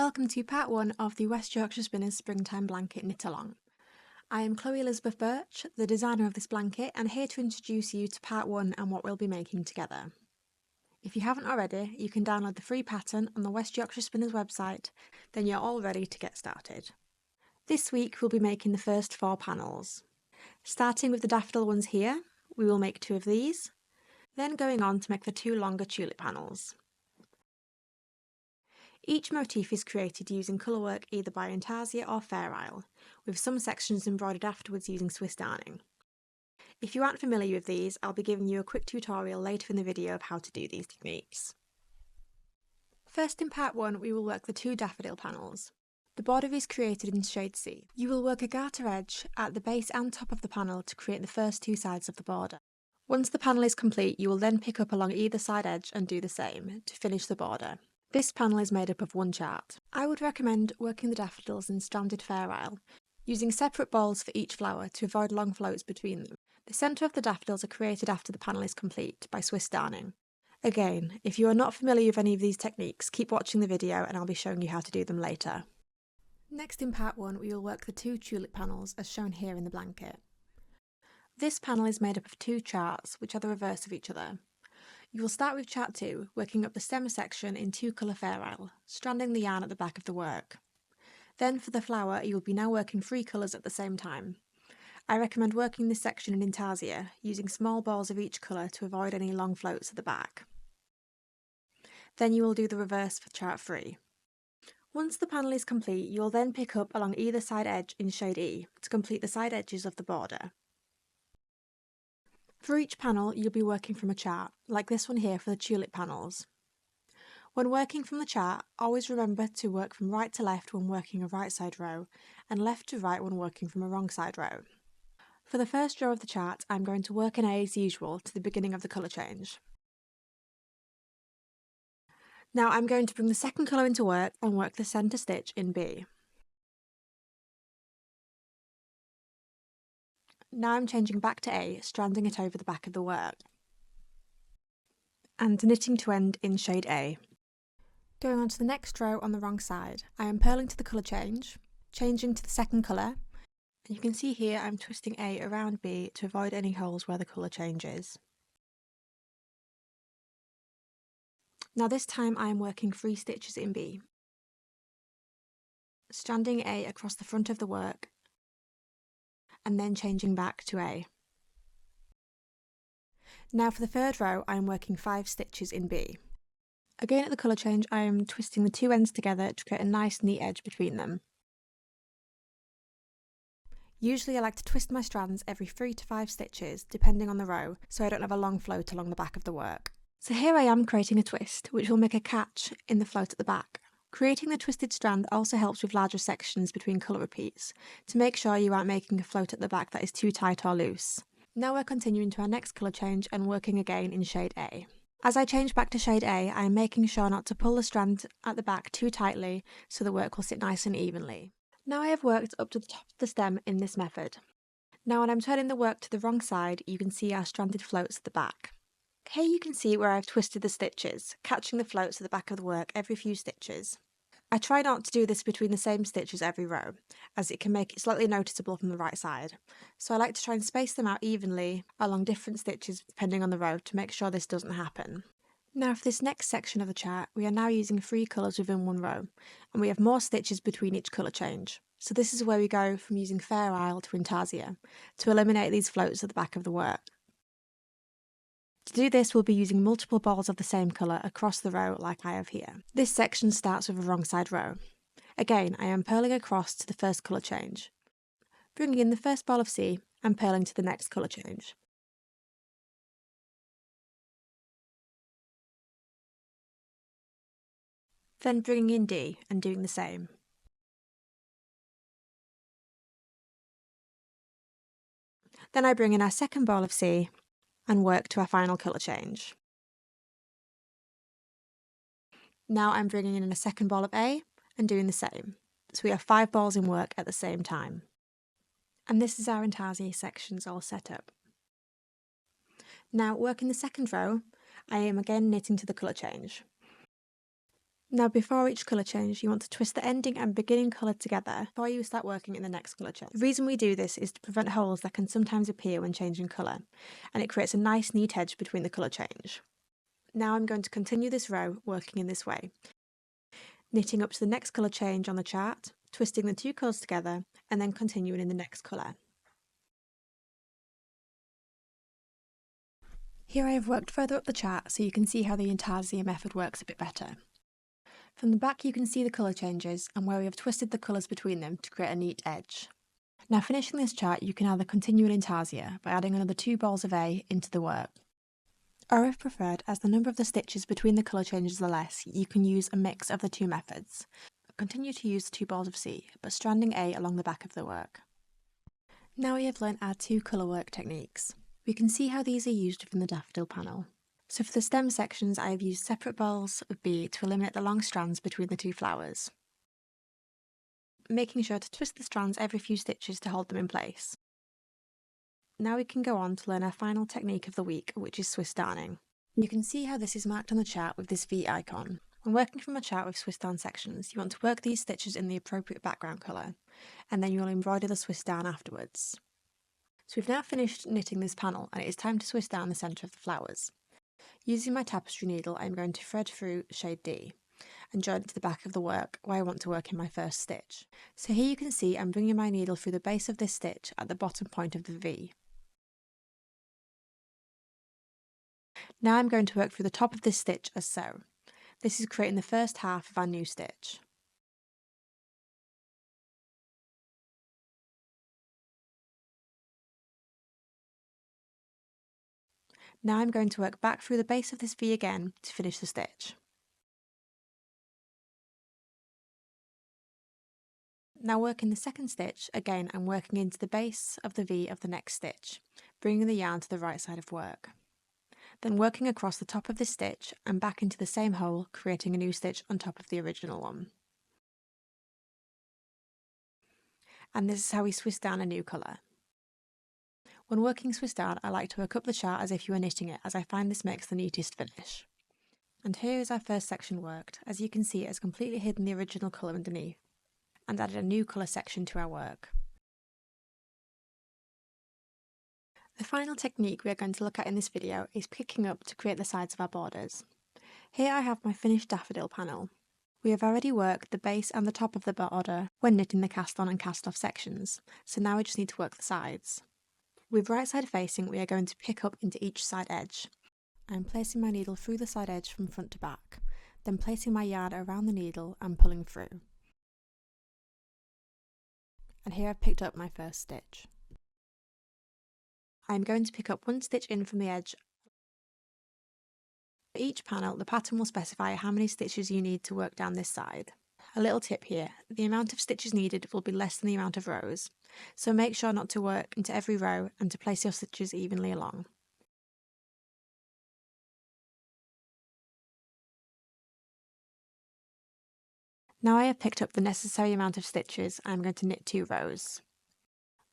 Welcome to part 1 of the West Yorkshire Spinners Springtime Blanket Knit Along. I am Chloe Elizabeth Birch, the designer of this blanket, and here to introduce you to part 1 and what we'll be making together. If you haven't already, you can download the free pattern on the West Yorkshire Spinners website, then you're all ready to get started. This week we'll be making the first 4 panels. Starting with the daffodil ones here, we will make 2 of these, then going on to make the 2 longer tulip panels. Each motif is created using Colorwork either by Intarsia or Fair Isle, with some sections embroidered afterwards using Swiss darning. If you aren't familiar with these, I'll be giving you a quick tutorial later in the video of how to do these techniques. First in part 1 we will work the 2 daffodil panels. The border is created in shade C. You will work a garter edge at the base and top of the panel to create the first 2 sides of the border. Once the panel is complete, you will then pick up along either side edge and do the same to finish the border. This panel is made up of 1 chart. I would recommend working the daffodils in stranded Fair Isle, using separate balls for each flower to avoid long floats between them. The centre of the daffodils are created after the panel is complete by Swiss darning. Again, if you are not familiar with any of these techniques, keep watching the video and I'll be showing you how to do them later. Next in part 1 we will work the 2 tulip panels as shown here in the blanket. This panel is made up of 2 charts which are the reverse of each other. You will start with chart 2, working up the stem section in 2 colour Fair Isle, stranding the yarn at the back of the work. Then for the flower you will be now working 3 colours at the same time. I recommend working this section in Intarsia, using small balls of each colour to avoid any long floats at the back. Then you will do the reverse for chart 3. Once the panel is complete, you will then pick up along either side edge in shade E to complete the side edges of the border. For each panel, you'll be working from a chart, like this one here for the tulip panels. When working from the chart, always remember to work from right to left when working a right side row, and left to right when working from a wrong side row. For the first row of the chart, I'm going to work an A as usual to the beginning of the colour change. Now I'm going to bring the second colour into work and work the centre stitch in B. Now I'm changing back to A, stranding it over the back of the work, and knitting to end in shade A. Going on to the next row on the wrong side, I am purling to the colour change, changing to the second colour, and you can see here I'm twisting A around B to avoid any holes where the colour changes. Now this time I am working 3 stitches in B, stranding A across the front of the work, and then changing back to A. Now for the third row I am working 5 stitches in B. Again at the colour change I am twisting the 2 ends together to create a nice neat edge between them. Usually I like to twist my strands every 3 to 5 stitches depending on the row so I don't have a long float along the back of the work. So here I am creating a twist which will make a catch in the float at the back. Creating the twisted strand also helps with larger sections between colour repeats, to make sure you aren't making a float at the back that is too tight or loose. Now we're continuing to our next colour change and working again in shade A. As I change back to shade A, I am making sure not to pull the strand at the back too tightly so the work will sit nice and evenly. Now I have worked up to the top of the stem in this method. Now when I'm turning the work to the wrong side, you can see our stranded floats at the back. Here you can see where I've twisted the stitches, catching the floats at the back of the work every few stitches. I try not to do this between the same stitches every row, as it can make it slightly noticeable from the right side, so I like to try and space them out evenly along different stitches depending on the row to make sure this doesn't happen. Now for this next section of the chart, we are now using 3 colours within one row, and we have more stitches between each colour change. So this is where we go from using Fair Isle to Intarsia, to eliminate these floats at the back of the work. To do this, we'll be using multiple balls of the same colour across the row like I have here. This section starts with a wrong side row. Again, I am purling across to the first colour change, bringing in the first ball of C and purling to the next colour change. Then bringing in D and doing the same. Then I bring in our second ball of C and work to our final colour change. Now I'm bringing in a second ball of A and doing the same. So we have 5 balls in work at the same time. And this is our Intarsia sections all set up. Now working the second row, I am again knitting to the colour change. Now before each colour change, you want to twist the ending and beginning colour together before you start working in the next colour change. The reason we do this is to prevent holes that can sometimes appear when changing colour, and it creates a nice neat edge between the colour change. Now I'm going to continue this row working in this way, knitting up to the next colour change on the chart, twisting the two colours together, and then continuing in the next colour. Here I have worked further up the chart so you can see how the intarsia method works a bit better. From the back you can see the colour changes and where we have twisted the colours between them to create a neat edge. Now finishing this chart you can either continue in intarsia by adding another 2 balls of A into the work. Or if preferred, as the number of the stitches between the colour changes are less, you can use a mix of the two methods. Continue to use 2 balls of C, but stranding A along the back of the work. Now we have learnt our 2 colourwork techniques. We can see how these are used from the Daffodil panel. So for the stem sections I have used separate balls of B to eliminate the long strands between the 2 flowers, making sure to twist the strands every few stitches to hold them in place. Now we can go on to learn our final technique of the week, which is Swiss darning. You can see how this is marked on the chart with this V icon. When working from a chart with Swiss darn sections, you want to work these stitches in the appropriate background colour, and then you will embroider the Swiss darn afterwards. So we've now finished knitting this panel and it is time to Swiss darn the centre of the flowers. Using my tapestry needle I'm going to thread through shade D and join it to the back of the work where I want to work in my first stitch. So here you can see I'm bringing my needle through the base of this stitch at the bottom point of the V. Now I'm going to work through the top of this stitch as so. This is creating the first half of our new stitch. Now I'm going to work back through the base of this V again to finish the stitch. Now working the second stitch, again I'm working into the base of the V of the next stitch, bringing the yarn to the right side of work. Then working across the top of this stitch and back into the same hole, creating a new stitch on top of the original one. And this is how we Swiss darn a new colour. When working Swiss darn, I like to work up the chart as if you were knitting it, as I find this makes the neatest finish. And here is our first section worked. As you can see, it has completely hidden the original colour underneath, and added a new colour section to our work. The final technique we are going to look at in this video is picking up to create the sides of our borders. Here I have my finished daffodil panel. We have already worked the base and the top of the border when knitting the cast on and cast off sections, so now we just need to work the sides. With right side facing, we are going to pick up into each side edge. I am placing my needle through the side edge from front to back, then placing my yarn around the needle and pulling through. And here I've picked up my first stitch. I am going to pick up 1 stitch in from the edge. For each panel, the pattern will specify how many stitches you need to work down this side. A little tip here, the amount of stitches needed will be less than the amount of rows, so make sure not to work into every row and to place your stitches evenly along. Now I have picked up the necessary amount of stitches, I am going to knit 2 rows.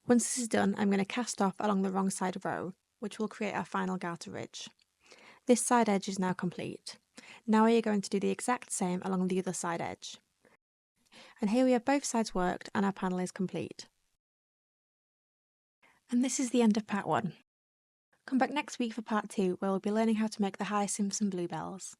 Once this is done, I'm going to cast off along the wrong side row, which will create our final garter ridge. This side edge is now complete. Now we are going to do the exact same along the other side edge. And here we have both sides worked and our panel is complete. And this is the end of part 1. Come back next week for part 2 where we'll be learning how to make the hyacinths and bluebells.